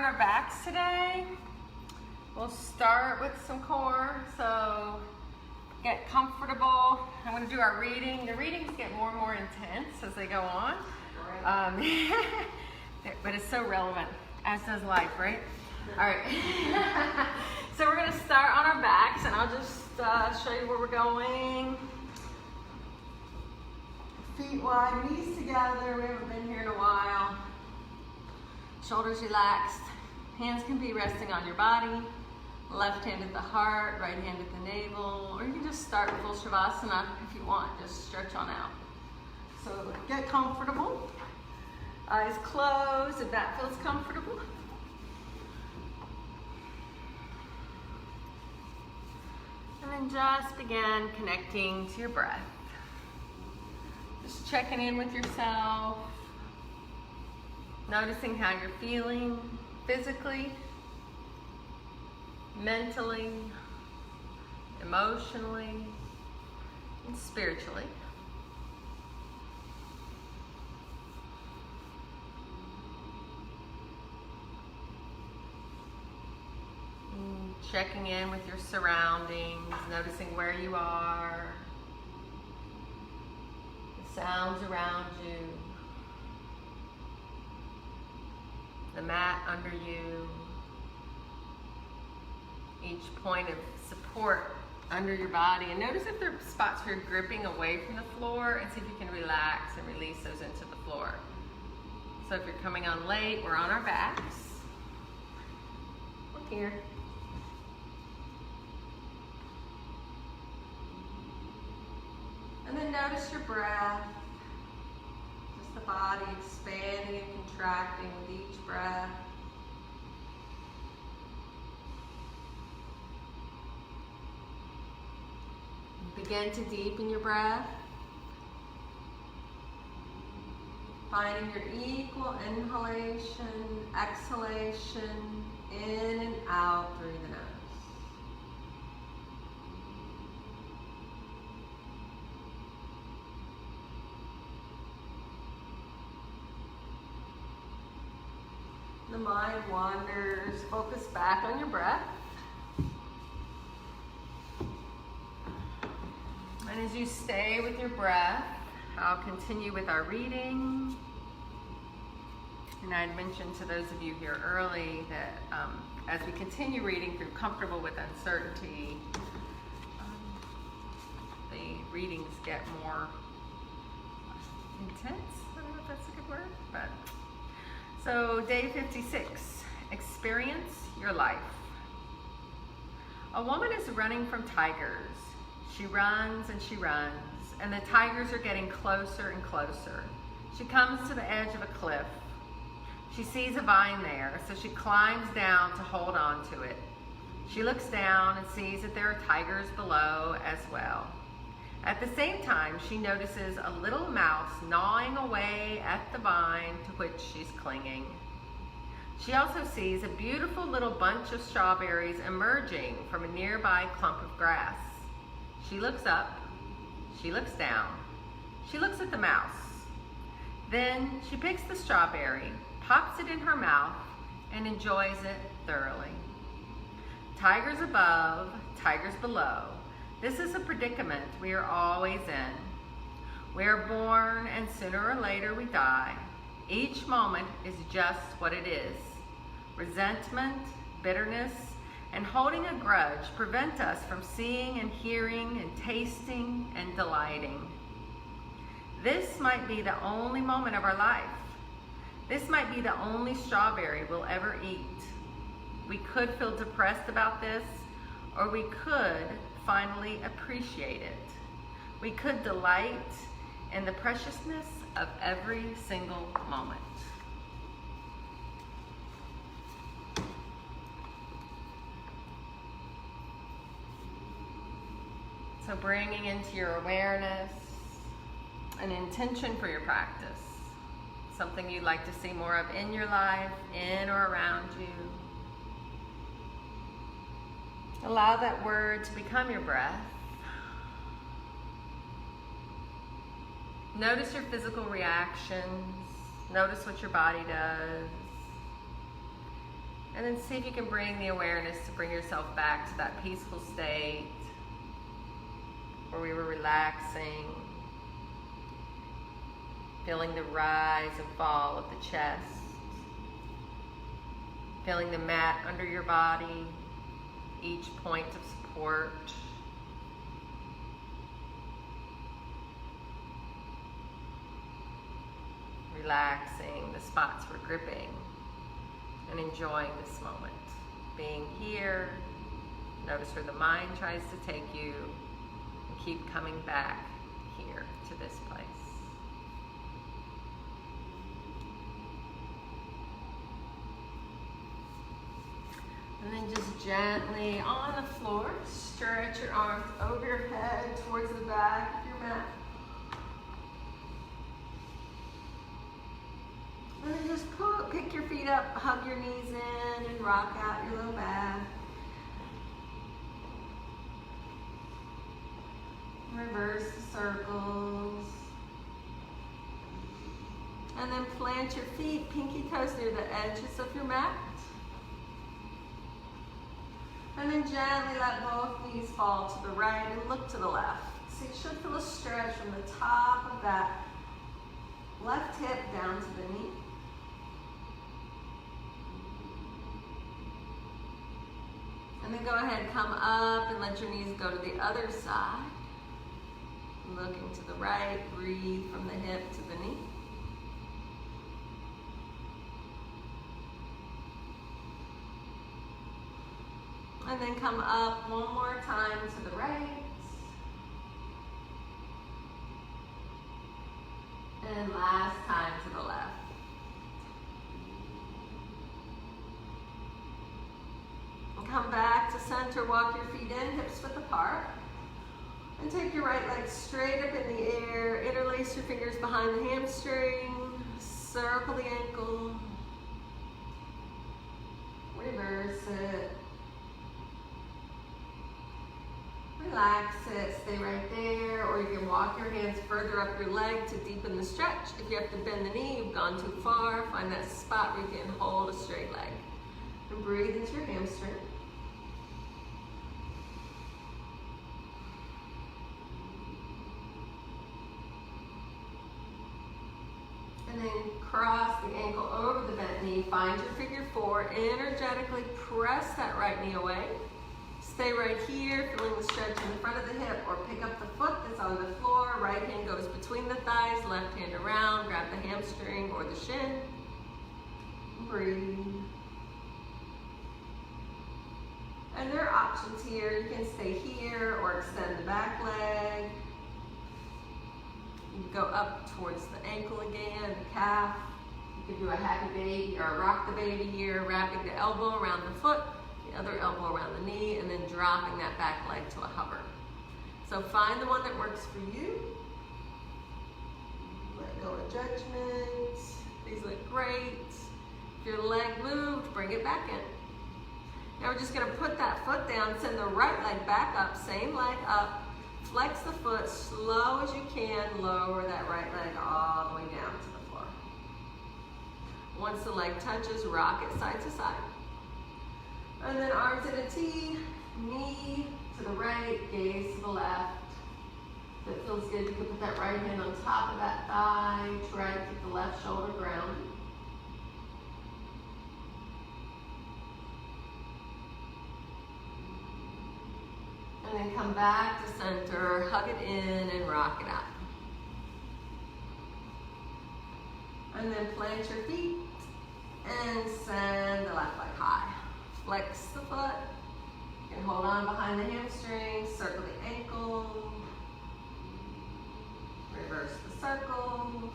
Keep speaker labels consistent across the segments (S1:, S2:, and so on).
S1: on our backs today. We'll start with some core, so get comfortable. I'm going to do our reading. The readings get more and more intense as they go on, but it's so relevant, as does life, right? All right, so we're going to start on our backs, and I'll just show you where we're going. Feet wide, knees together. We haven't been here in a while. Shoulders relaxed. Hands can be resting on your body. Left hand at the heart, right hand at the navel. Or you can just start full Shavasana if you want. Just stretch on out. So get comfortable. Eyes closed if that feels comfortable. And then just begin connecting to your breath. Just checking in with yourself, noticing how you're feeling physically, mentally, emotionally, and spiritually. And checking in with your surroundings, noticing where you are. Sounds around you, the mat under you, each point of support under your body. And notice if there are spots where you're gripping away from the floor, and see if you can relax and release those into the floor. So if you're coming on late, we're on our backs. Look here. And then notice your breath, just the body expanding and contracting with each breath. Begin to deepen your breath, finding your equal inhalation, exhalation, in and out through the nose. The mind wanders, focus back on your breath. And as you stay with your breath, I'll continue with our reading. And I had mentioned to those of you here early that as we continue reading through Comfortable with Uncertainty, the readings get more intense. I don't know if that's a good word, but so day 56, experience your life. A woman is running from tigers. She runs, and the tigers are getting closer and closer. She comes to the edge of a cliff. She sees a vine there, so she climbs down to hold on to it. She looks down and sees that there are tigers below as well. At the same time, she notices a little mouse gnawing away at the vine to which she's clinging. She also sees a beautiful little bunch of strawberries emerging from a nearby clump of grass. She looks up, she looks down, she looks at the mouse. Then she picks the strawberry, pops it in her mouth, and enjoys it thoroughly. Tigers above, tigers below. This is a predicament we are always in. We are born, and sooner or later we die. Each moment is just what it is. Resentment, bitterness, and holding a grudge prevent us from seeing and hearing and tasting and delighting. This might be the only moment of our life. This might be the only strawberry we'll ever eat. We could feel depressed about this, or we could finally appreciate it. We could delight in the preciousness of every single moment. So bringing into your awareness an intention for your practice, something you'd like to see more of in your life, in or around you. Allow that word to become your breath. Notice your physical reactions. Notice what your body does. And then see if you can bring the awareness to bring yourself back to that peaceful state where we were relaxing, feeling the rise and fall of the chest, feeling the mat under your body, each point of support. Relaxing the spots we're gripping and enjoying this moment. Being here, notice where the mind tries to take you, and keep coming back here to this place. And then just gently on the floor, stretch your arms over your head towards the back of your mat. And then just pick your feet up, hug your knees in, and rock out your low back. Reverse the circles. And then plant your feet, pinky toes near the edges of your mat. And then gently let both knees fall to the right and look to the left. So you should feel a stretch from the top of that left hip down to the knee. And then go ahead, come up and let your knees go to the other side. Looking to the right, breathe from the hip to the knee. And then come up one more time to the right. And last time to the left. And come back to center, walk your feet in, hips width apart. And take your right leg straight up in the air, interlace your fingers behind the hamstring, circle the ankle, reverse it. Relax it, stay right there, or you can walk your hands further up your leg to deepen the stretch. If you have to bend the knee, you've gone too far, find that spot where you can hold a straight leg. And breathe into your hamstring. And then cross the ankle over the bent knee, find your figure four, energetically press that right knee away. Stay right here, feeling the stretch in the front of the hip, or pick up the foot that's on the floor. Right hand goes between the thighs, left hand around, grab the hamstring or the shin. Breathe. And there are options here. You can stay here or extend the back leg. You can go up towards the ankle again, the calf. You can do a happy baby or a rock the baby here, wrapping the elbow around the foot, the other elbow around the knee, and then dropping that back leg to a hover. So find the one that works for you. Let go of judgment. These look great. If your leg moved, bring it back in. Now we're just going to put that foot down, send the right leg back up, same leg up, flex the foot slow as you can, lower that right leg all the way down to the floor. Once the leg touches, rock it side to side. And then arms in a T, knee to the right, gaze to the left. If it feels good, you can put that right hand on top of that thigh, try to keep the left shoulder grounded. And then come back to center, hug it in and rock it out. And then plant your feet and send the left leg high. Flex the foot. You can hold on behind the hamstring, circle the ankle. Reverse the circle.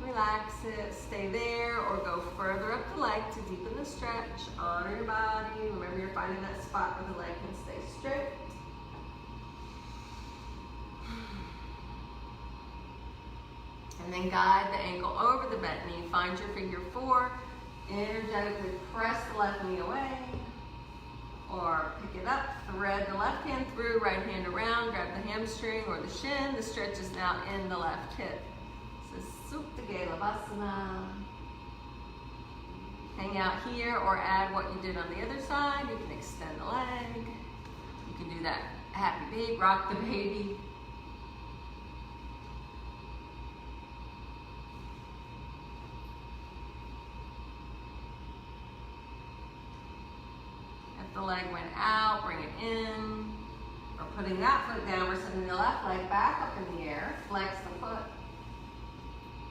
S1: Relax it, stay there, or go further up the leg to deepen the stretch. Honor your body. Remember, you're finding that spot where the leg can stay straight. And then guide the ankle over the bent knee. Find your figure four. Energetically press the left knee away. Or pick it up, thread the left hand through, right hand around, grab the hamstring or the shin. The stretch is now in the left hip. Supta Balasana. hang out here or add what you did on the other side. You can extend the leg. You can do that happy baby, rock the baby. If the leg went out, bring it in. We're putting that foot down. We're sending the left leg back up in the air. Flex the foot.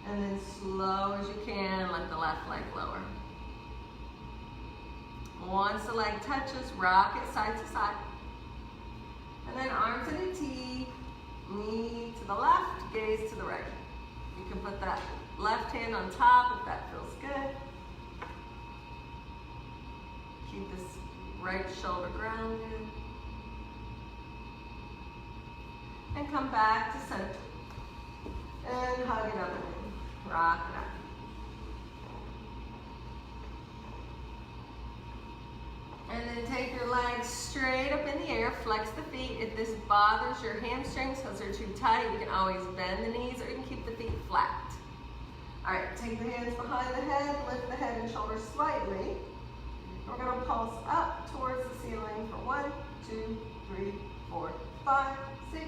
S1: And then slow as you can, let the left leg lower. Once the leg touches, rock it side to side. And then arms in a T, knee to the left, gaze to the right. You can put that left hand on top if that feels good. Keep this right shoulder grounded. And come back to center. And hug it up and in. Rock it up. And then take your legs straight up in the air, flex the feet. If this bothers your hamstrings because they're too tight, you can always bend the knees or you can keep the feet flat. All right, take the hands behind the head, lift the head and shoulders slightly. We're gonna pulse up towards the ceiling for 1, 2, 3, 4, 5, 6,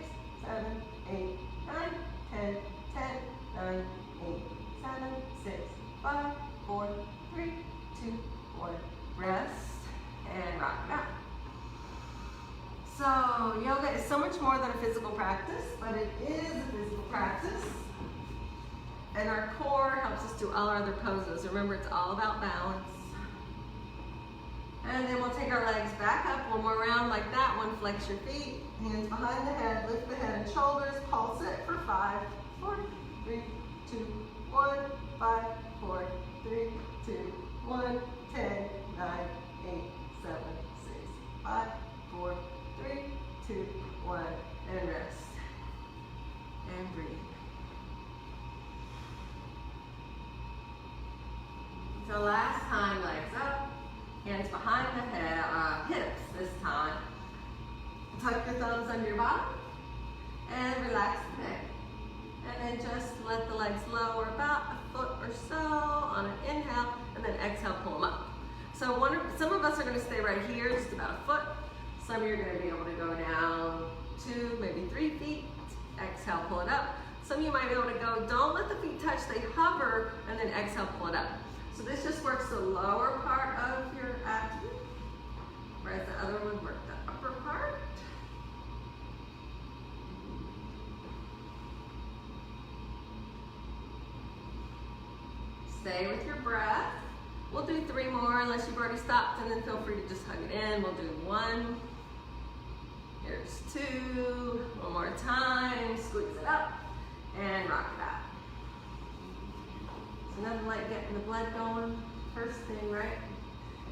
S1: 7, 8, 9, 10, 10, 9, 8, 7, 6, 5, 4, 3, 2, 1. Rest. And rock it out. So yoga is so much more than a physical practice, but it is a physical practice. And our core helps us do all our other poses. Remember, it's all about balance. And then we'll take our legs back up one more round like that one. Flex your feet, hands behind the head, lift the head and shoulders, pulse it for 5, 4, 3, 2, 1, 5, 4, 3, 2, 1, 10, 9, 8, 7, 6, 5, 4, 3, 2, 1, and rest. And breathe. So last time, legs up, hands behind the head, hips this time. Tuck your thumbs under your bottom and relax the neck. And then just let the legs lower about a foot or so on an inhale, and then exhale, pull them up. So some of us are going to stay right here, just about a foot. Some of you are going to be able to go down 2, maybe 3 feet. Exhale, pull it up. Some of you might be able to go, don't let the feet touch, they hover, and then exhale, pull it up. So this just works the lower part of your abdomen, whereas the other one works the upper part. Stay with your breath. We'll do 3 more unless you've already stopped, and then feel free to just hug it in. We'll do 1. Here's 2. One more time. Squeeze it up and rock it out. So nothing like getting the blood going. First thing, right?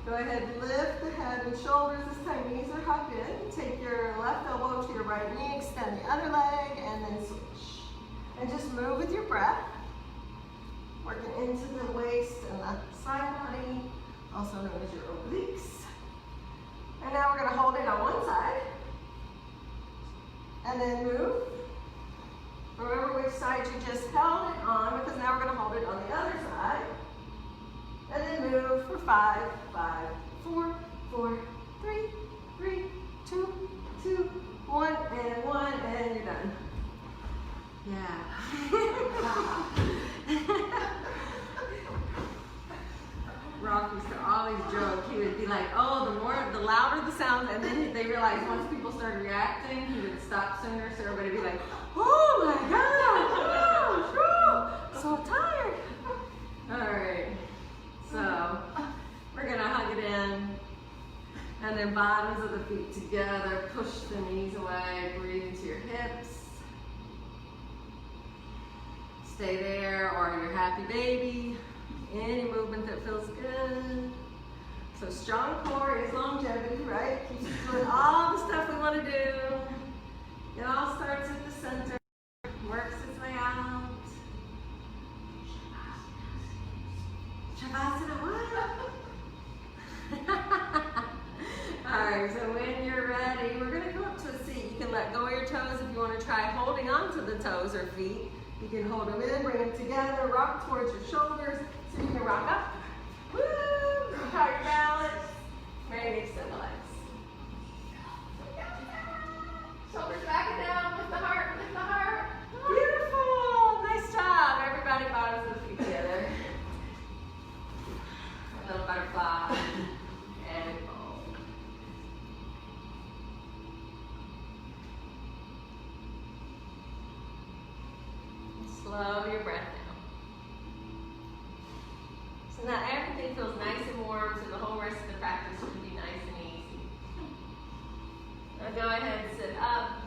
S1: Go ahead, lift the head and shoulders. This time knees are hugged in. Take your left elbow to your right knee, extend the other leg, and then switch. And just move with your breath. Working into the waist and the side body, also known as your obliques. And now we're going to hold it on one side. And then move. Remember which side you just held it on, because now we're going to hold it on the other side. And then move for 5, 5, 4, 4, 3, 3, 2, 2, 1, and 1, and you're done. Yeah. Rock used to always joke. He would be like, "Oh, the louder the sound," and then they realized once people started reacting, he would stop sooner. So everybody would be like, "Oh my gosh, so tired." All right, so we're gonna hug it in, and then bottoms of the feet together. Push the knees away. Breathe into your hips. Stay there, or your happy baby. Any movement that feels good. So strong core is longevity, right? Keeps us doing all the stuff we want to do. It all starts at the center, works its way out. Shavasana, what? All right, so when you're ready, we're going to go up to a seat. You can let go of your toes if you want to try holding on to the toes or feet. You can hold them in, bring them together, rock towards your shoulders. So you can rock up, woo,
S2: now everything feels nice and warm, so the whole rest of the practice should be nice and easy. Now go ahead and sit up.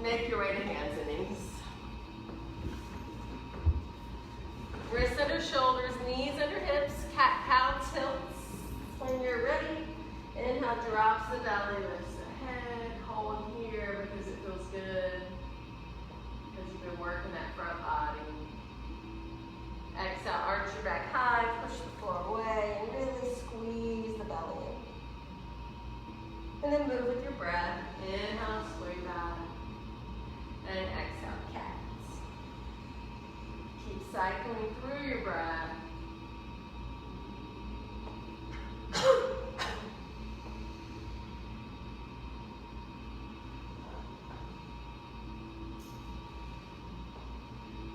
S2: Make your way to hands and knees. Wrists under shoulders, knees under hips, cat-cow tilts. When you're ready, inhale, drops the belly, lifts the head, hold here because it feels good, because you've been working that front body. Exhale, arch your back high, push the floor away, and really squeeze the belly in. And then move with your breath. Inhale, sway back. And exhale, cats. Keep cycling through your breath.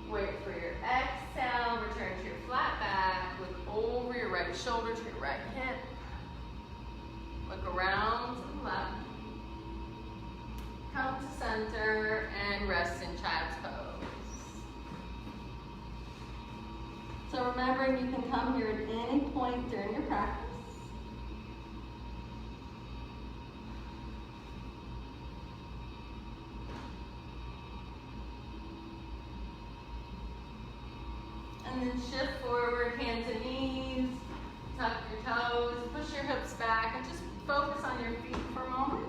S2: Wait for your exhale. Return to your flat back. Look over your right shoulder to your right hip. Look around to the left. Come to center and rest in child's pose. So remembering you can come here at any point during your practice. And then shift forward, hands and knees, tuck your toes, push your hips back, and just focus on your feet for a moment.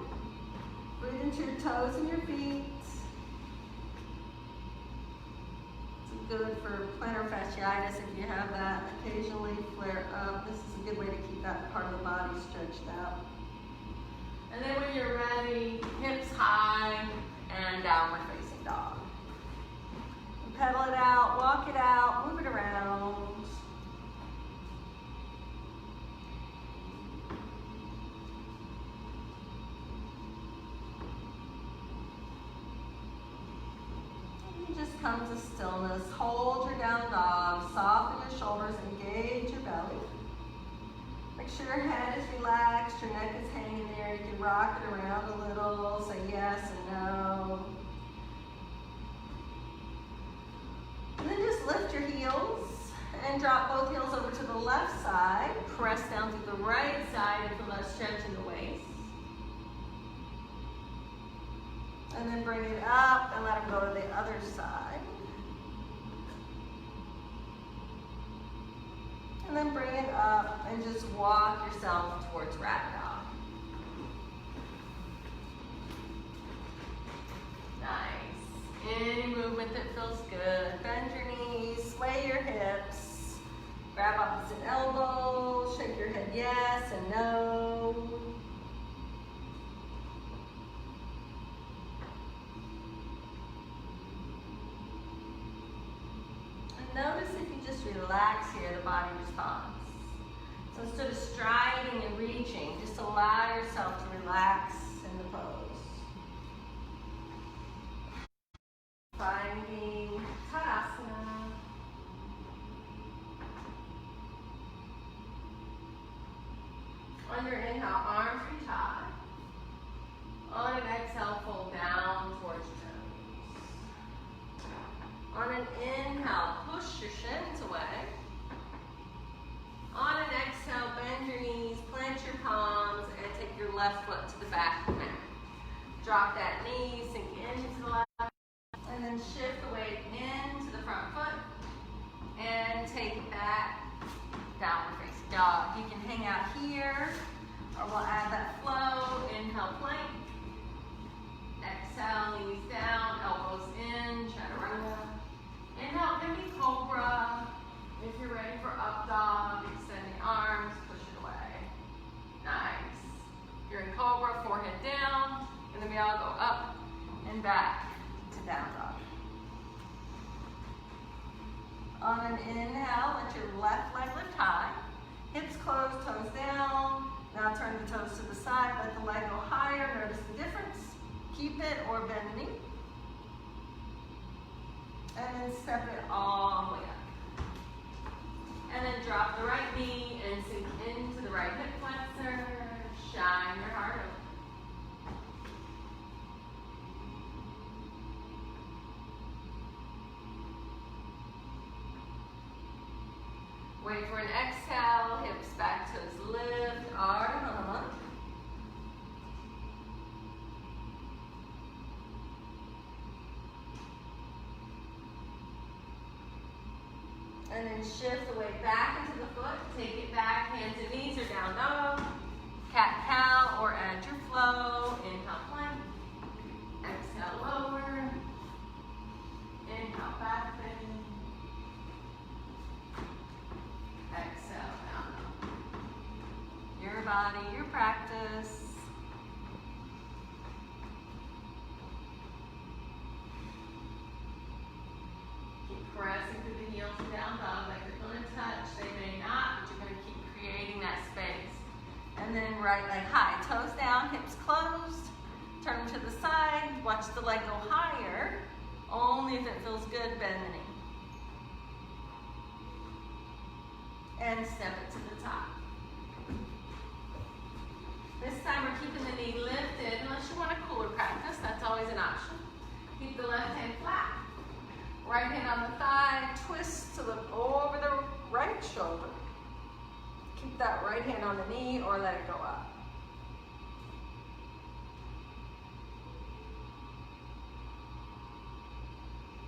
S2: Breathe into your toes and your feet. It's good for plantar fasciitis if you have that occasionally flare up. This is a good way to keep that part of the body stretched out. And then when you're ready, hips high and downward facing dog. Pedal it out, walk it out, move it around. And just come to stillness. Hold your down dog, soften your shoulders, engage your belly. Make sure your head is relaxed, your neck is hanging there. You can rock it around a little, say yes and no. And then just lift your heels and drop both heels over to the left side. Press down to the right side and feel that stretch in the waist. And then bring it up and let them go to the other side. And then bring it up and just walk yourself towards ragdoll. Nice. Any movement that feels good. Bend your knees, sway your hips. Grab opposite elbows, shake your head yes and no. And notice if you just relax here, the body responds. So instead of striding and reaching, just allow yourself to relax in the pose. Finding Tadasana. On your inhale, arms reach high. On an exhale, fold down towards your toes. On an inhale, push your shins away. On an exhale, bend your knees, plant your palms, and take your left foot to the back of the mat. Drop that knee, sink into the left. And then shift the weight into the front foot and take it back, downward facing dog. You can hang out here or we'll add that flow. Inhale, plank. Exhale, knees down, elbows in, chaturanga. Inhale, give me cobra. If you're ready for up dog, extend the arms, push it away. Nice. You're in cobra, forehead down, and then we all go up and back to down dog. On an inhale, let your left leg lift high. Hips closed, toes down. Now turn the toes to the side, let the leg go higher. Notice the difference. Keep it or bend the knee. And then step it all the way up. And then drop the right knee and sink into the right hip flexor. Shine your heart open. Wait for an exhale, hips back, toes lift, Ardha Hanuman. And then shift the weight back into the foot, take it back, hands and knees or down dog, cat cow or add your flow, inhale plank, exhale lower, inhale back bend, exhale down dog. Your body, your practice. Pressing through the heels and down dog like they're going to touch. They may not, but you're going to keep creating that space. And then right leg high, toes down, hips closed. Turn them to the side. Watch the leg go higher. Only if it feels good, bend the knee. And step it to the top. This time we're keeping the knee lifted. Unless you want a cooler practice, that's always an option. Keep the left hand flat. Right hand on the thigh, twist to look over the right shoulder. Keep that right hand on the knee or let it go up.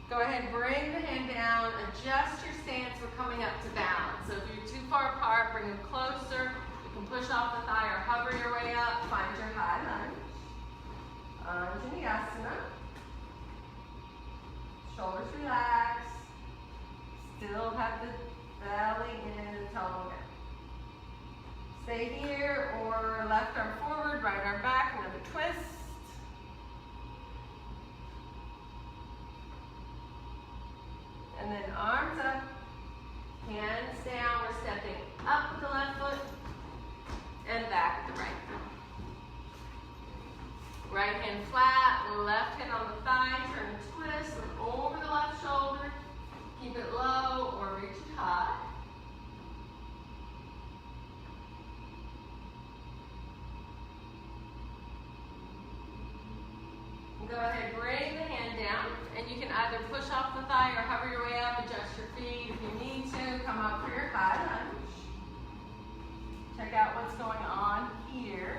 S2: Go ahead, bring the hand down, adjust your stance. We're coming up to balance. So if you're too far apart, bring them closer. You can push off the thigh or hover your way up. Find your high lunge. Anjaneyasana. Shoulders relax. Still have the belly in the tongue down. Stay here or left arm forward, right arm back, another twist. And then arms up, hands down. We're stepping up with the left foot and back with the right foot. Right hand flat, left hand on the thigh, turn and twist, look over the left shoulder, keep it low or reach it high. Go ahead, bring the hand down, and you can either push off the thigh or hover your way up, adjust your feet if you need to, come up for your high lunge. Check out what's going on here.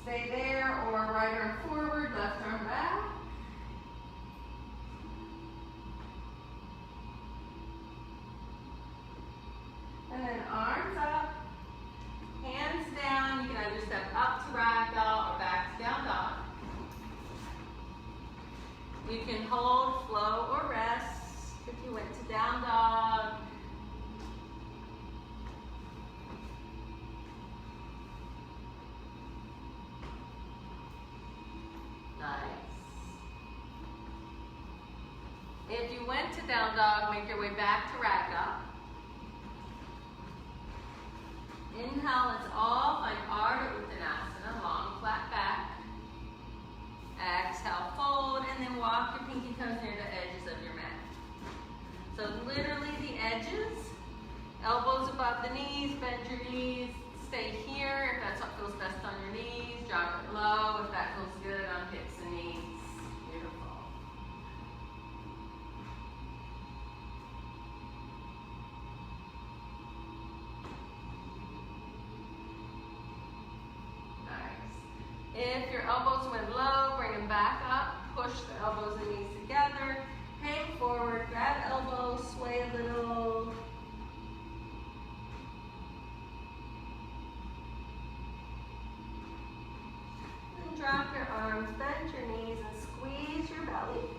S2: Stay there or right arm forward, left arm back. And then arms up, hands down. You can either step up to ragdoll or back to down dog. You can hold, flow, or rest if you went to down dog. Nice. If you went to down dog, make your way back to ragdoll. Inhale, it's all find Ardha Uttanasana, long flat back. Exhale, fold, and then walk your pinky toes near the edges of your mat. So literally the edges, elbows above the knees, bend your knees, stay here if that's what feels best on your knees, drop it low if that feels good on hips and knees. Beautiful. If your elbows went low, bring them back up. Push the elbows and knees together. Hang forward, grab elbows, sway a little. And drop your arms, bend your knees, and squeeze your belly.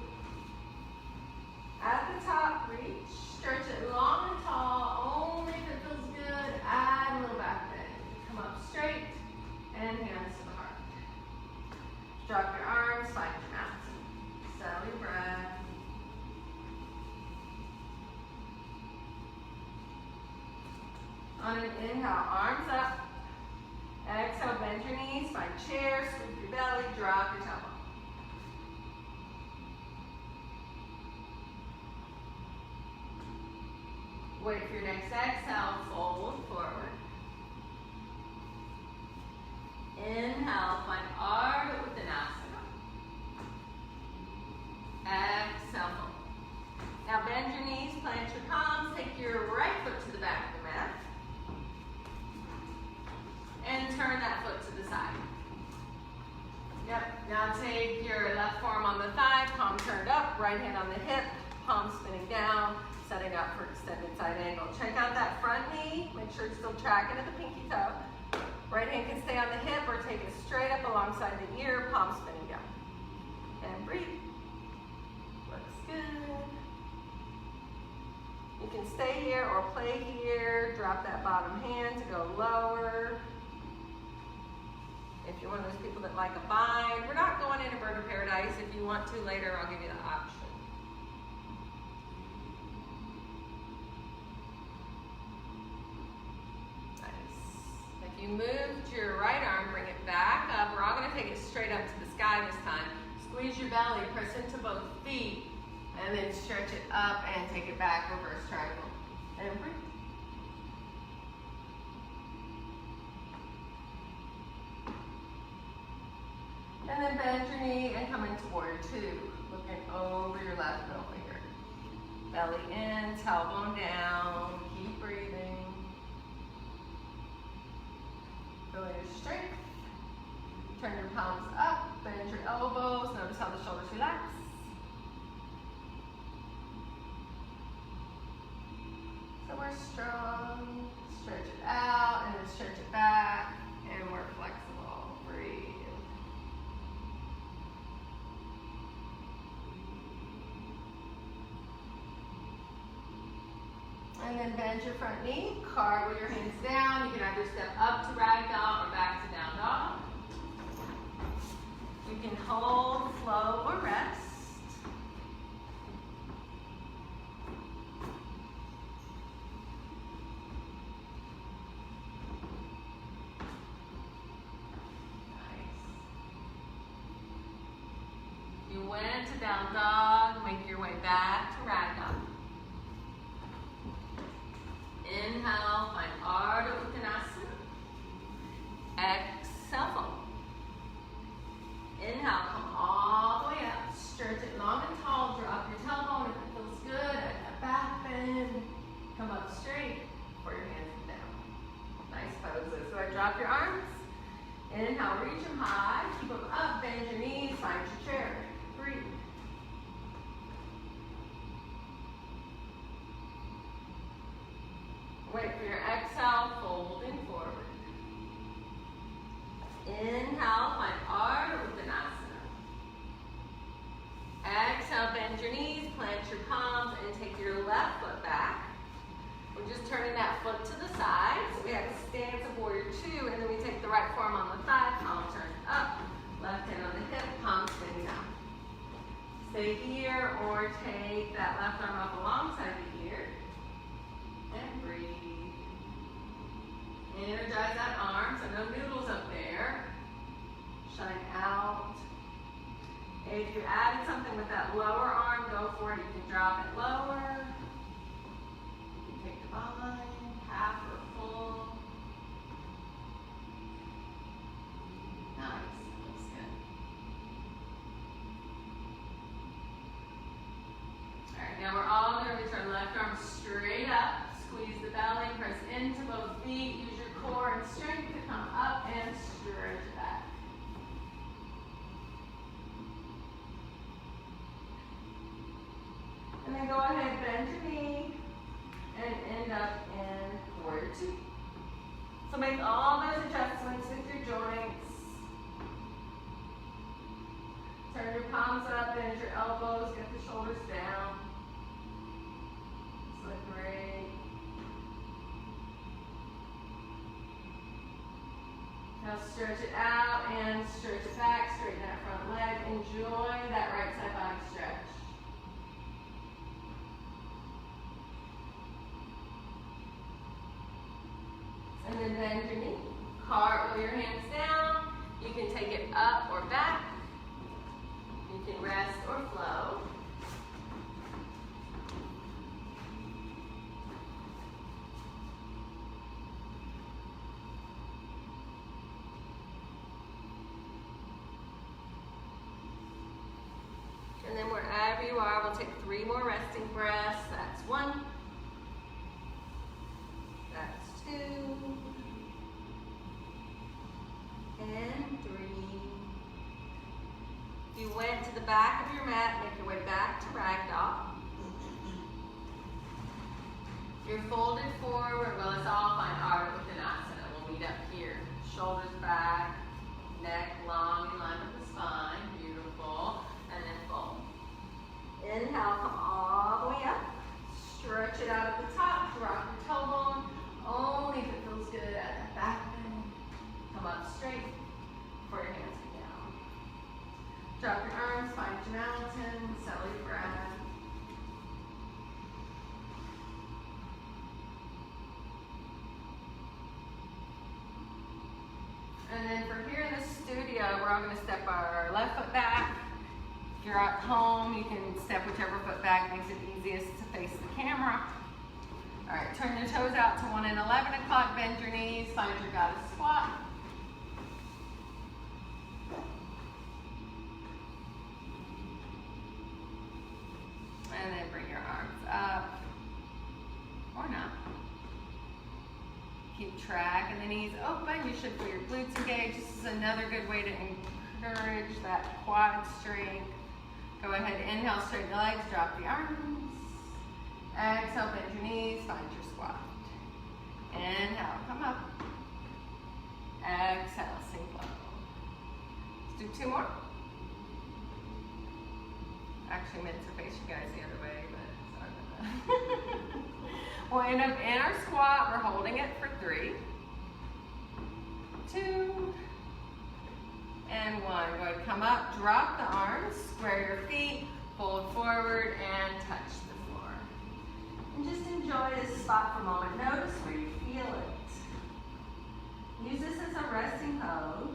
S2: At the top, reach. Stretch it long and tall. Only if it feels good, add a little back bend. Come up straight and hands to the heart. Drop your arms, find your mountain. Settle your breath. On an inhale, arms up. Exhale, bend your knees, find chair, scoop your belly, drop your tailbone. Wait for your next exhale, fold forward. Inhale, find Ardha Uttanasana. Exhale, fold. Now bend your knees, plant your palms, take your right side angle. Check out that front knee. Make sure it's still tracking at the pinky toe. Right hand can stay on the hip or take it straight up alongside the ear, palm spinning down. And breathe. Looks good. You can stay here or play here. Drop that bottom hand to go lower. If you're one of those people that like a bind, we're not going into bird of paradise. If you want to later, I'll give you the option. Nice. If you moved your right arm, bring it back up. We're all going to take it straight up to the sky this time. Squeeze your belly, press into both feet, and then stretch it up and take it back, reverse triangle. And breathe. And then bend your knee and come into warrior two, looking over your left middle finger. Belly in, tailbone down, keep breathing. Feel your strength. Turn your palms up, bend your elbows, notice how the shoulders relax. So we're strong, stretch it out, and then stretch it back, and we're flexible. Breathe. And then bend your front knee, cartwheel your hands down. You can either step up to ragdoll or back to down dog. You can hold, flow, or rest. Nice. You went to down dog, make your way back to ragdoll. Inhale, find Ardha Uttanasana. Exhale, fold. Inhale, come all the way up. Stretch it long and tall. Drop your tailbone if it feels good. At that back bend. Come up straight for your hands down. Nice poses. So I drop your arms. Inhale, reach them high. Keep them up. Bend your knees. Find your chair. Breathe. Wait for your exhale, folding forward. Inhale, find Ardha Uttanasana. Exhale, bend your knees, plant your palms, and take your left foot back. We're just turning that foot to the side. So we have a stance of warrior two, and then we take the right forearm on the thigh, palm turned up, left hand on the hip, palm spinning down. Stay here or take that left arm up alongside the ear. And breathe. Energize that arm, so no noodles up there. Shine out. If you added something with that lower arm, go for it. You can drop it lower. You can take the bind, half or full. Nice, looks good. All right, now we're all going to reach our left arm straight up. Squeeze the belly, press into both feet. Use your core and strength to come up and stretch back. And then go ahead, bend your knee, and end up in warrior two. So make all those adjustments with your joints. Turn your palms up, bend your elbows, get the shoulders down. This looks great. Now stretch it out and stretch it back, straighten that front leg. Enjoy that right side body stretch. And then bend your knee. Cartwheel your hands down. You can take it up or back. You can rest or flow. And then wherever you are, we'll take 3 more resting breaths. That's 1. That's 2. And 3. If you went to the back of your mat, make your way back to ragdoll. You're folded forward. Well, let's all find Ardha Uttanasana. We'll meet up here. Shoulders back, neck long in line with the spine. Beautiful. And then fold. Inhale, come all the way up. Stretch it out at the top. Drop your tailbone. Only if it feels good at the back bend. Come up straight before your hands come down. Drop your arms, find your mountain, settle your breath. And then for here in the studio, we're all going to step our left foot back. If you're at home, you can step whichever foot back makes it easiest to face the camera. All right, turn your toes out to 1 and 11 o'clock, bend your knees, find your goddess squat. And then bring your arms up, or not. Keep track, and the knees open. You should feel your glutes engaged. This is another good way to encourage that quad strength. Go ahead, inhale, straighten your legs, drop the arms. Exhale, bend your knees, find your squat. Inhale, come up. Exhale, sink low. Let's do 2 more. Actually meant to face you guys the other way, but sorry about that. We'll end up in our squat. We're holding it for 3, 2, and 1. Go ahead, come up, drop the arms, square your feet, fold forward, and touch the floor. And just enjoy this spot for a moment. Notice where you feel it. Use this as a resting pose.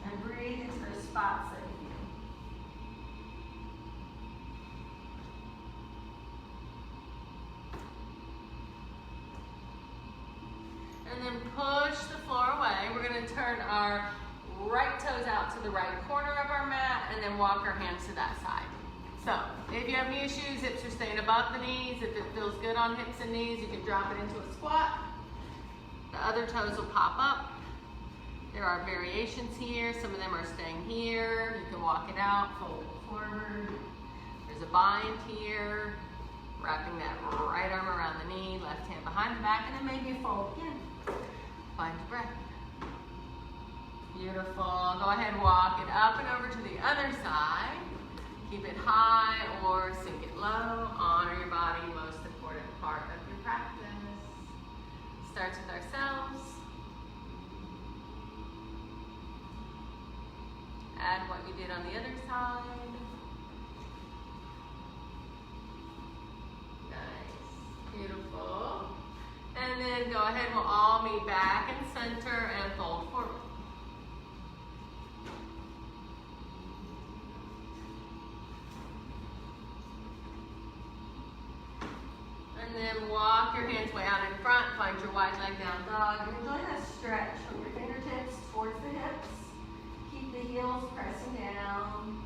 S2: And breathe into those spots that you feel. And then push the floor away. We're going to turn our right toes out to the right corner of our mat and then walk our hands to that side. So, if you have any issues, hips are staying above the knees. If it feels good on hips and knees, you can drop it into a squat. The other toes will pop up. There are variations here. Some of them are staying here. You can walk it out, fold it forward. There's a bind here. Wrapping that right arm around the knee, left hand behind the back, and then maybe fold again. Find your breath. Beautiful. Go ahead and walk it up and over to the other side. Keep it high or sink it low. Honor your body, most important part of your practice. Starts with ourselves. Add what you did on the other side. Nice. Beautiful. And then go ahead, we'll all meet back in center and fold forward. And then walk your hands way out in front, find your wide leg down dog. Enjoy that stretch from your fingertips towards the hips. Keep the heels pressing down.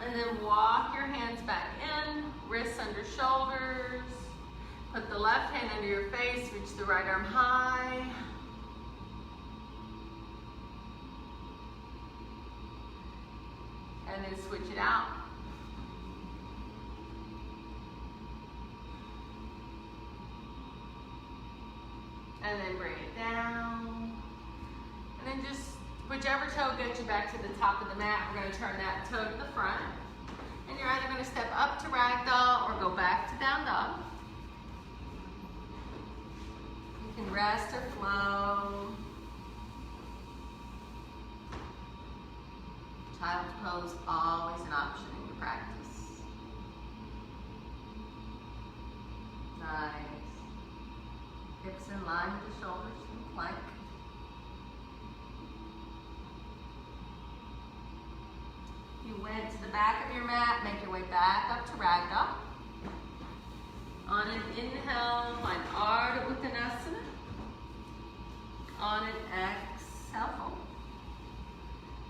S2: And then walk your hands back in, wrists under shoulders. Put the left hand under your face, reach the right arm high. And then switch it out. And then bring it down. And then just whichever toe gets you back to the top of the mat, we're going to turn that toe to the front. And you're either going to step up to ragdoll or go back to down dog. You can rest or flow. Child's pose, always an option in your practice. Nice. Hips in line with the shoulders in plank. You went to the back of your mat, make your way back up to ragdoll. On an inhale, find Ardha Uttanasana. On an exhale, fold.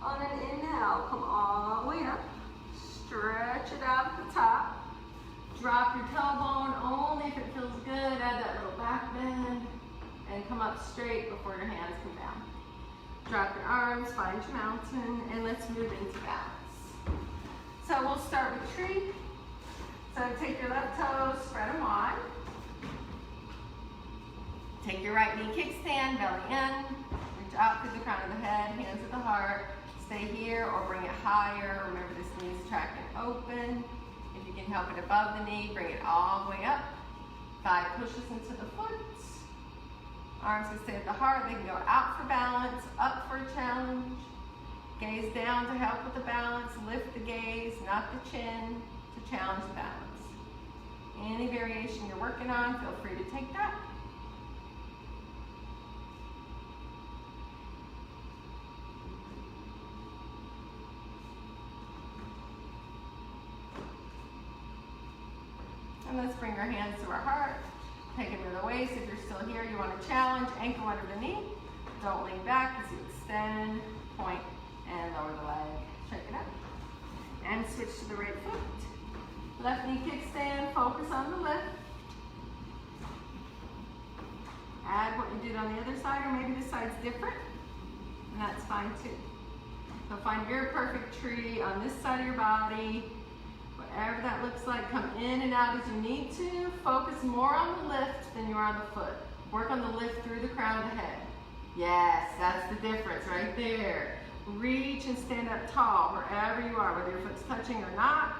S2: On an inhale, come all the way up. Stretch it out at the top. Drop your tailbone only if it feels good. Add that little back bend. And come up straight before your hands come down. Drop your arms, find your mountain, and let's move into balance.
S1: So we'll start with tree. So take your left toes, spread them wide. Take your right knee kickstand, belly in. Reach out through the crown of the head, hands at the heart. Stay here or bring it higher. Remember this knee is tracking open. If you can help it above the knee, bring it all the way up. Thigh pushes into the foot. Arms can stay at the heart. They can go out for balance, up for a challenge. Gaze down to help with the balance. Lift the gaze, not the chin, to challenge the balance. Any variation you're working on, feel free to take that. And let's bring our hands to our heart. Take them to the waist. If you're still here, you want to challenge. Ankle under the knee. Don't lean back as you extend, point, and lower the leg. Shake it up. And switch to the right foot. Left knee kickstand. Focus on the lift. Add what you did on the other side, or maybe this side's different. And that's fine too. So find your perfect tree on this side of your body. Whatever that looks like, come in and out as you need to. Focus more on the lift than you are on the foot. Work on the lift through the crown of the head. Yes, that's the difference right there. Reach and stand up tall wherever you are, whether your foot's touching or not.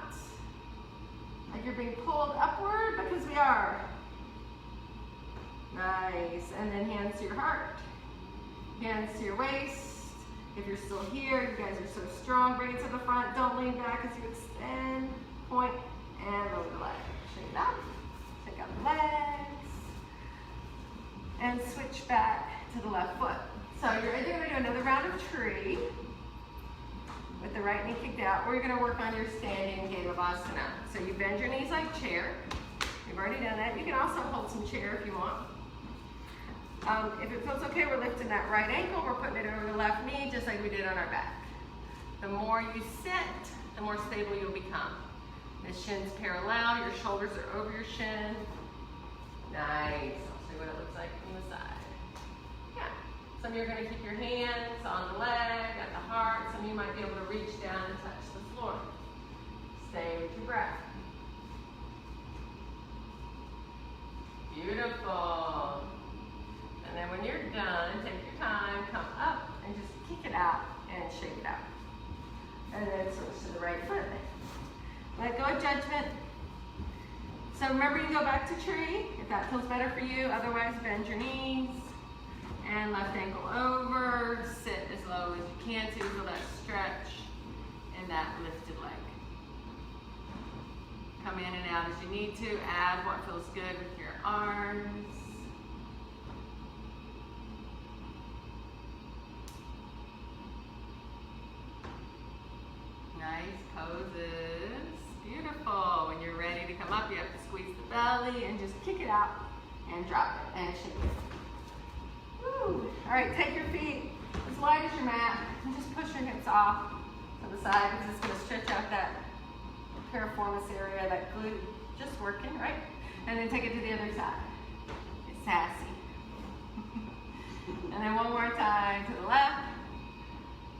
S1: Like you're being pulled upward, because we are. Nice. And then hands to your heart. Hands to your waist. If you're still here, you guys are so strong. Bring it to the front. Don't lean back as you extend. Point and lower the leg. Shake it out. Shake out the legs. And switch back to the left foot. So you're either going to do another round of tree with the right knee kicked out, or you're going to work on your standing Galabhasana. So you bend your knees like chair. You've already done that. You can also hold some chair if you want. If it feels okay, we're lifting that right ankle. We're putting it over the left knee, just like we did on our back. The more you sit, the more stable you'll become. The shin's parallel, your shoulders are over your shin. Nice. I'll show you what it looks like from the side. Yeah. Some of you are going to keep your hands on the leg, at the heart. Some of you might be able to reach down and touch the floor. Stay with your breath. Beautiful. And then when you're done, take your time, come up, and just kick it out and shake it out. And then switch to the right foot. Let go of judgment. So remember, you can go back to tree if that feels better for you. Otherwise, bend your knees. And left ankle over. Sit as low as you can to feel that stretch and that lifted leg. Come in and out as you need to. Add what feels good with your arms. Nice poses. Beautiful. When you're ready to come up, you have to squeeze the belly and just kick it out and drop it and shake it. Woo. All right, take your feet as wide as your mat and just push your hips off to the side, because it's going to stretch out that piriformis area, that glute, just working, right? And then take it to the other side. It's sassy. And then one more time to the left,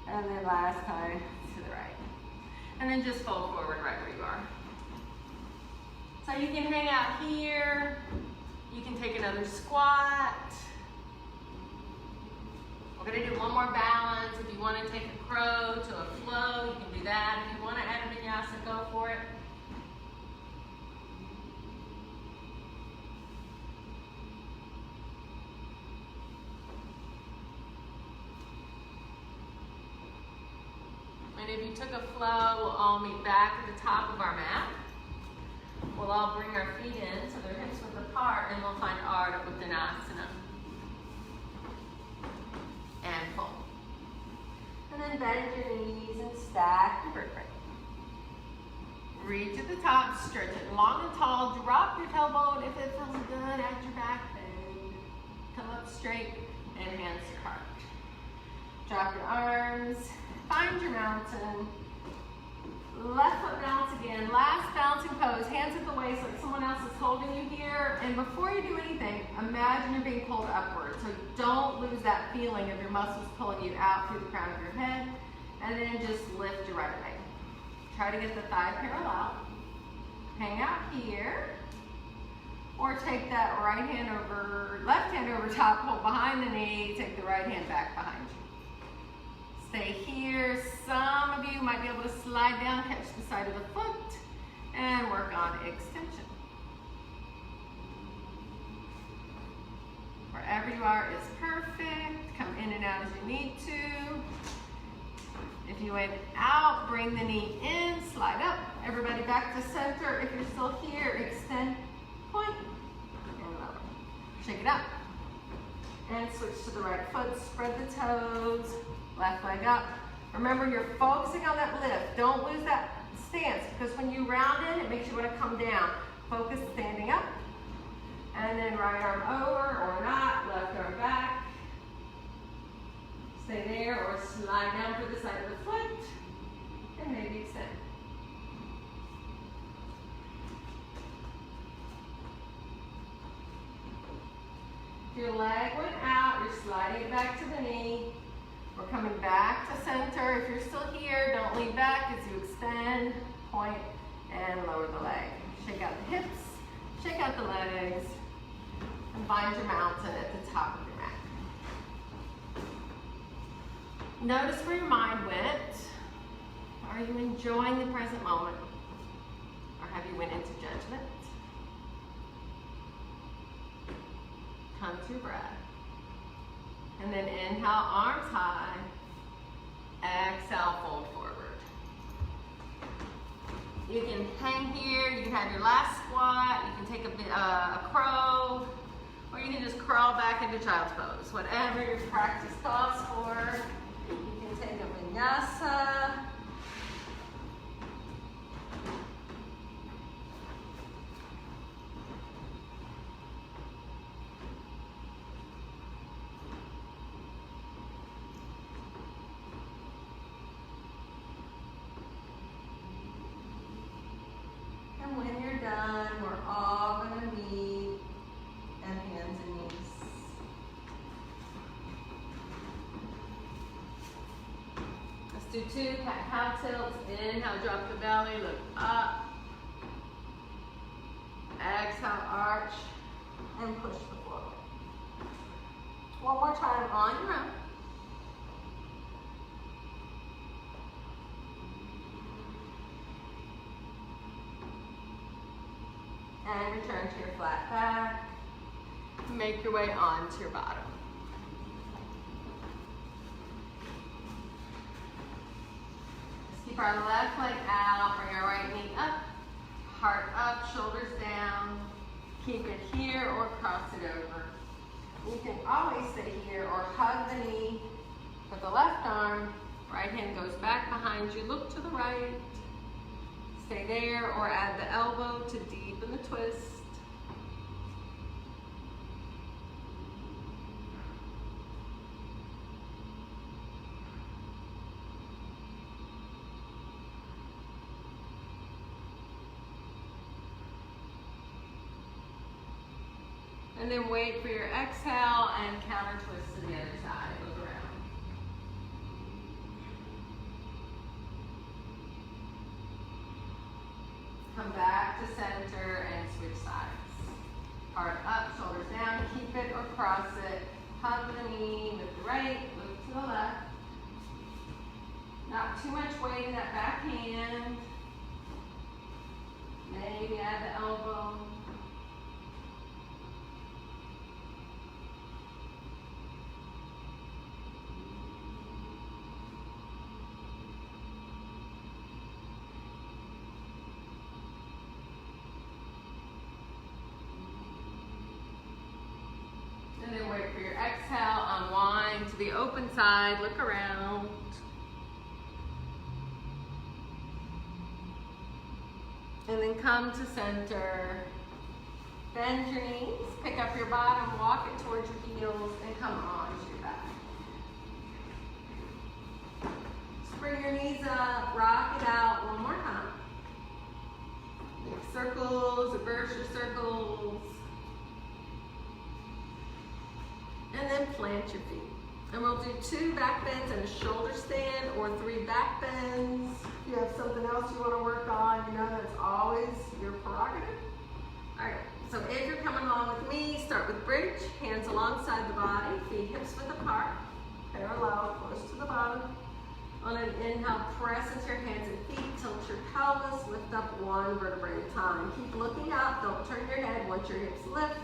S1: and then last time to the right. And then just fold forward right where you are. So you can hang out here. You can take another squat. We're going to do one more balance. If you want to take a crow to a flow, you can do that. If you want to add a vinyasa, go for it. And if you took a flow, we'll all meet back at the top of our mat. We'll all bring our feet in so their hips width apart, and we'll find Ardha Uttanasana. And pull. And then bend your knees and stack your vertebrae. Reach at the top, stretch it long and tall. Drop your tailbone if it feels good at your back bend. Come up straight and hands to your heart. Drop your arms. Find your mountain. Left foot balance again. Last balancing pose. Hands at the waist like someone else is holding you here. And before you do anything, imagine you're being pulled upward. So don't lose that feeling of your muscles pulling you out through the crown of your head. And then just lift your right leg. Try to get the thigh parallel. Hang out here. Or take that right hand over, left hand over top, hold behind the knee, take the right hand back behind you. Stay here. Some of you might be able to slide down, catch the side of the foot, and work on extension. Wherever you are is perfect. Come in and out as you need to. If you went out, bring the knee in, slide up. Everybody back to center. If you're still here, extend, point, and lower. Shake it up. And switch to the right foot. Spread the toes. Left leg up. Remember, you're focusing on that lift. Don't lose that stance, because when you round in, it makes you want to come down. Focus standing up. And then right arm over or not. Left arm back. Stay there or slide down for the side of the foot and maybe extend. If your leg went out, you're sliding it back to the knee. We're coming back to center. If you're still here, don't lean back as you extend, point, and lower the leg. Shake out the hips, shake out the legs, and find your mountain at the top of your mat. Notice where your mind went. Are you enjoying the present moment? Or have you went into judgment? Come to your breath. And then inhale, arms high. Exhale, fold forward. You can hang here. You can have your last squat. You can take a crow. Or you can just crawl back into child's pose. Whatever your practice calls for. You can take a vinyasa. And when you're done, we're all going to meet and hands and knees. Let's do 2 cat-cow tilts. Inhale, drop the belly, look up. Exhale, arch, and push the floor. One more time on your own. And return to your flat back. Make your way onto your bottom. Let's keep our left leg out, bring our right knee up, heart up, shoulders down. Keep it here or cross it over. You can always stay here or hug the knee with the left arm. Right hand goes back behind you, look to the right. Stay there or add the elbow to deepen the twist. And then wait for your exhale and counter twist to the other side. Look around. Come back to center and switch sides. Heart up, shoulders down, keep it or cross it. Hug the knee with the right, look to the left. Not too much weight in that back hand. Maybe add the elbow. And then wait for your exhale, unwind to the open side, look around. And then come to center. Bend your knees, pick up your bottom, walk it towards your heels, and come onto your back. Just bring your knees up, rock it out one more time. Make circles, reverse your circles. And then plant your feet.
S2: And we'll do 2 back bends and a shoulder stand, or 3 back bends. If you have something else you want to work on, you know that's always your prerogative. All right, so if you're coming along with me, start with bridge, hands alongside the body, feet hips width apart, parallel, close to the bottom. On an inhale, press into your hands and feet, tilt your pelvis, lift up 1 vertebrae at a time. Keep looking up, don't turn your head once your hips lift.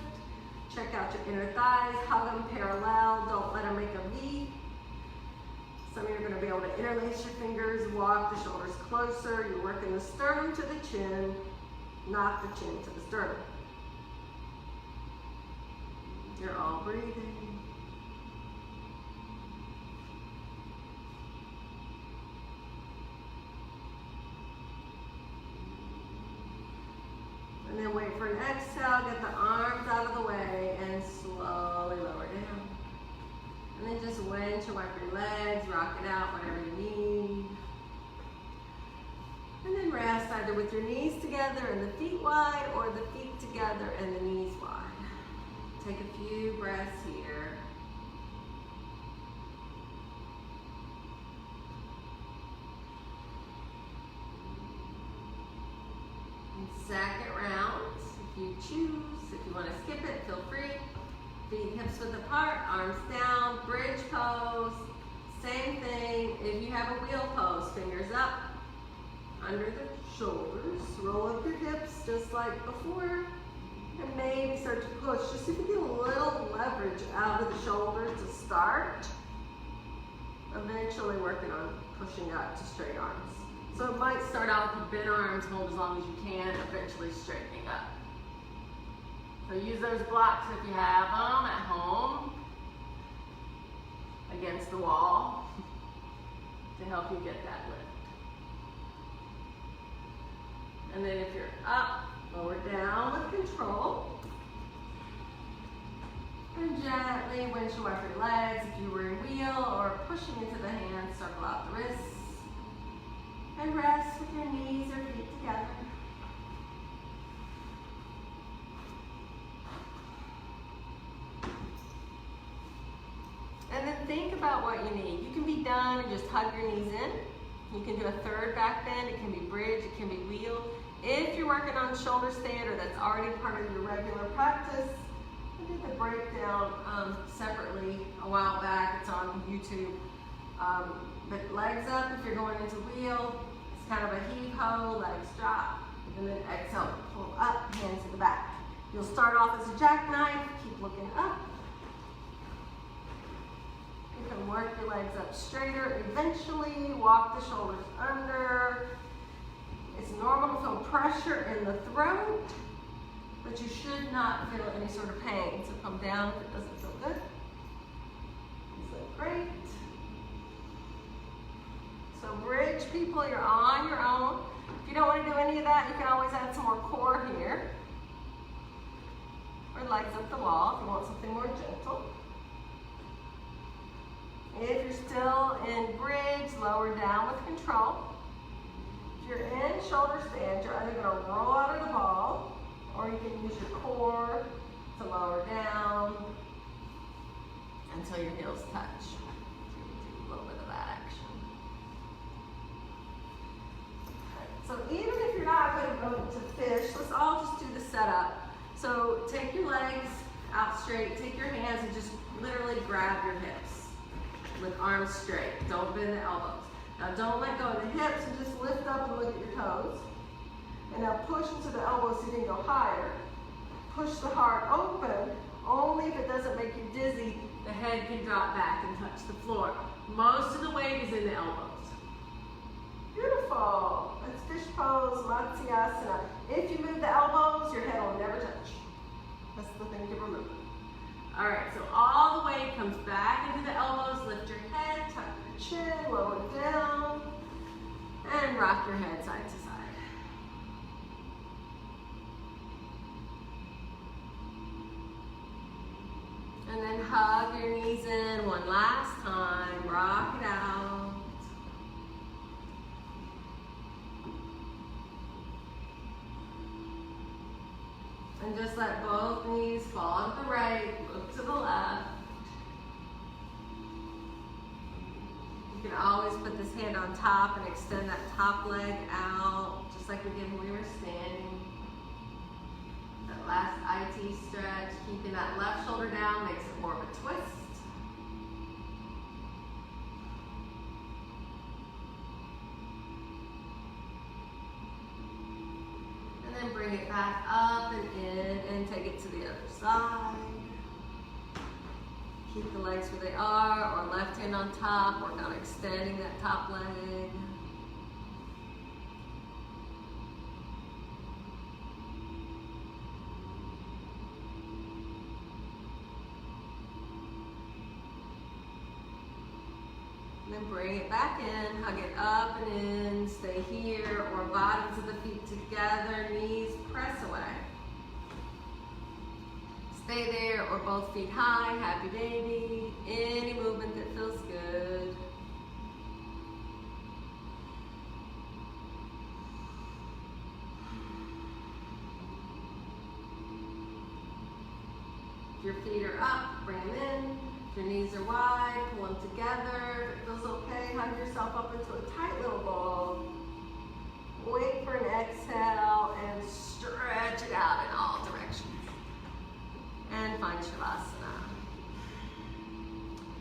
S2: Check out your inner thighs, hug them parallel, don't let them make a V. Some of you are going to be able to interlace your fingers, walk the shoulders closer. You're working the sternum to the chin, not the chin to the sternum. You're all breathing. And then wait for an exhale, get the arms out of the way and slowly lower down. And then just windshield wipe your legs, rock it out, whatever you need. And then rest either with your knees together and the feet wide, or the feet together and the knees wide. Take a few breaths here. Second round, if you choose, if you want to skip it, feel free. Feet hips width apart, arms down, bridge pose. Same thing, if you have a wheel pose, fingers up, under the shoulders. Roll up your hips just like before. And maybe start to push. Just see if you get a little leverage out of the shoulders to start. Eventually working on pushing out to straight arms. So it might start out with bent arms, hold as long as you can, eventually straightening up. So use those blocks if you have them at home, against the wall, to help you get that lift. And then if you're up, lower down with control. And gently windshield wipe your legs. If you were in wheel or pushing into the hands, circle out the wrists. And rest with your knees or feet together. And then think about what you need. You can be done and just hug your knees in. You can do a 3rd back bend. It can be bridge, it can be wheel. If you're working on shoulder stand or that's already part of your regular practice, I did the breakdown separately a while back. It's on YouTube. But legs up if you're going into wheel. It's kind of a heave-ho, legs drop. And then exhale, pull up, hands to the back. You'll start off as a jackknife, keep looking up. You can work your legs up straighter. Eventually, walk the shoulders under. It's normal to feel pressure in the throat, but you should not feel any sort of pain. So come down if it doesn't feel good. These look great. So bridge, people, you're on your own. If you don't want to do any of that, you can always add some more core here. Or legs up the wall if you want something more gentle. If you're still in bridge, lower down with control. If you're in shoulder stand, you're either going to roll out of the ball, or you can use your core to lower down until your heels touch. So you can do a little bit of that action. So even if you're not going to go to fish, let's all just do the setup. So take your legs out straight, take your hands and just literally grab your hips with arms straight. Don't bend the elbows. Now don't let go of the hips and just lift up and look at your toes. And now push into the elbows so you can go higher. Push the heart open. Only if it doesn't make you dizzy, the head can drop back and touch the floor. Most of the weight is in the elbows. Beautiful. That's fish pose, Matsyasana. If you move the elbows, your head will never touch. That's the thing to remember. All right, so all the weight comes back into the elbows. Lift your head, tuck your chin, lower it down, and rock your head side to side. And then hug your knees in one last time. Rock it out. And just let both knees fall to the right, look to the left. You can always put this hand on top and extend that top leg out, just like we did when we were standing. That last IT stretch, keeping that left shoulder down makes it more of a twist. And then bring it back up and in and take it to the other side. Keep the legs where they are, or left hand on top, work on extending that top leg. And then bring it back in, hug it up and in, stay here, or bottoms of the feet together, knees press away. Stay there, or both feet high, happy baby. Any movement that feels good. If your feet are up, bring them in. If your knees are wide, pull them together. If it feels okay, hug yourself up into a tight little ball. Wait for an exhale and stretch it out in all directions. And find Shavasana.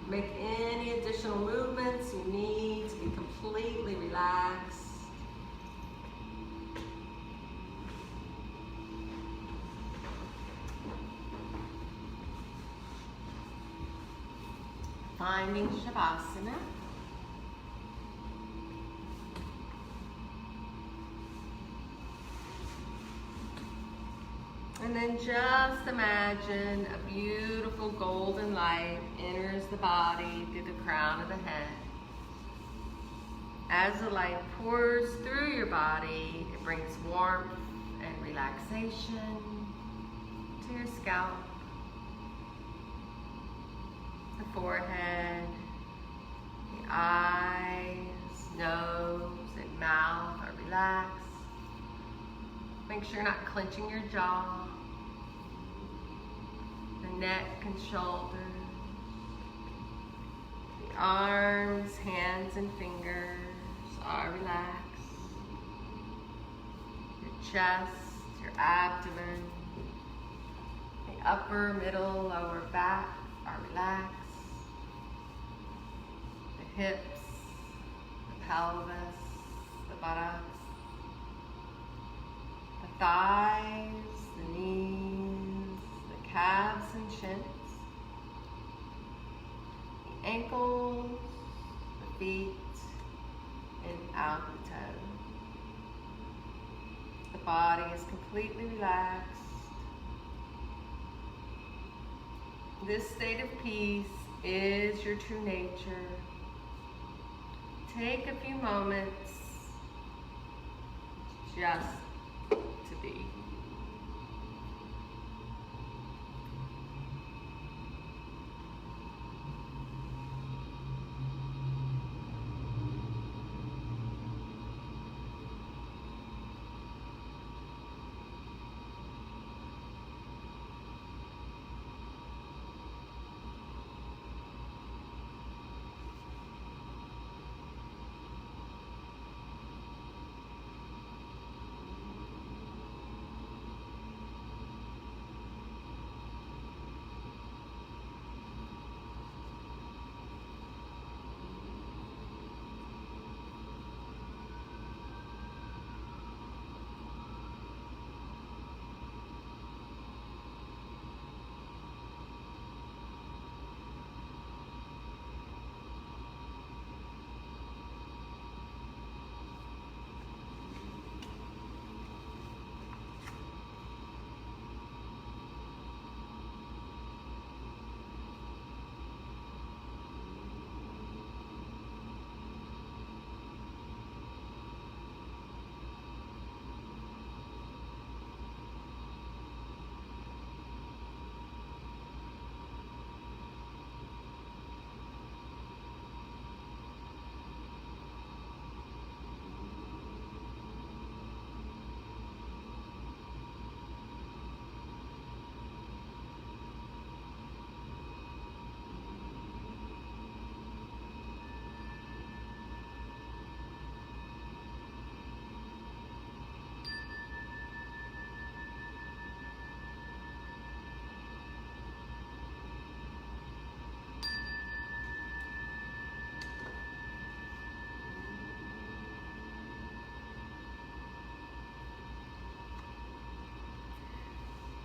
S2: Make any additional movements you need to be completely relaxed. Finding Shavasana. And then just imagine a beautiful golden light enters the body through the crown of the head. As the light pours through your body, it brings warmth and relaxation to your scalp, the forehead, the eyes, nose, and mouth are relaxed. Make sure you're not clenching your jaw. The neck and shoulders. The arms, hands, and fingers are relaxed. Your chest, your abdomen, the upper, middle, lower back are relaxed. The hips, the pelvis, the buttocks, the thighs, the knees, the calves and shins, the ankles, the feet, and out the toes. The body is completely relaxed. This state of peace is your true nature. Take a few moments just to be.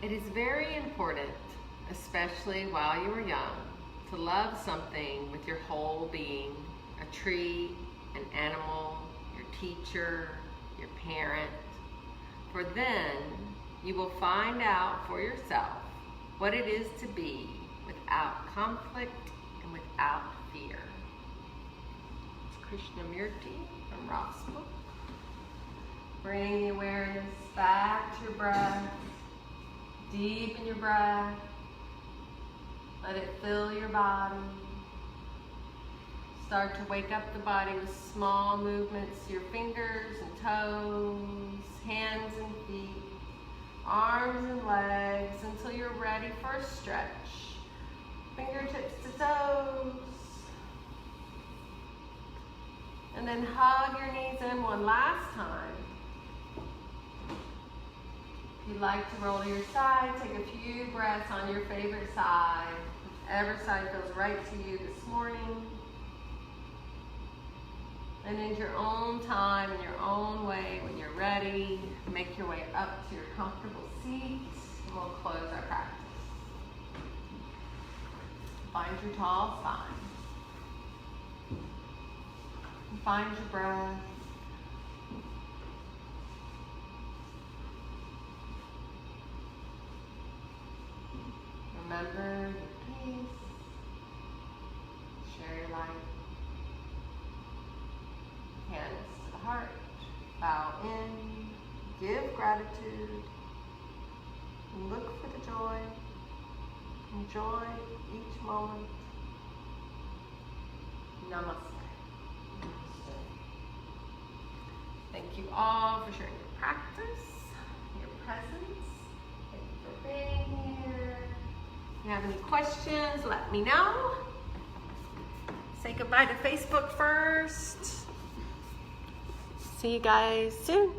S1: It is very important, especially while you are young, to love something with your whole being, a tree, an animal, your teacher, your parent, for then you will find out for yourself what it is to be without conflict and without fear. It's Krishnamurti from Roth's book. Bring the awareness back to your breath. Deepen your breath. Let it fill your body. Start to wake up the body with small movements to your fingers and toes, hands and feet, arms and legs until you're ready for a stretch. Fingertips to toes. And then hug your knees in one last time. If you'd like to roll to your side, take a few breaths on your favorite side, whichever side feels right to you this morning. And in your own time, in your own way, when you're ready, make your way up to your comfortable seat, and we'll close our practice. Find your tall spine. And find your breath. Remember your peace. Share your light. Hands to the heart. Bow in. Give gratitude. And look for the joy. Enjoy each moment. Namaste. Thank you all for sharing your practice, your presence. Thank you for being here. If you have any questions, let me know. Say goodbye to Facebook first. See you guys soon.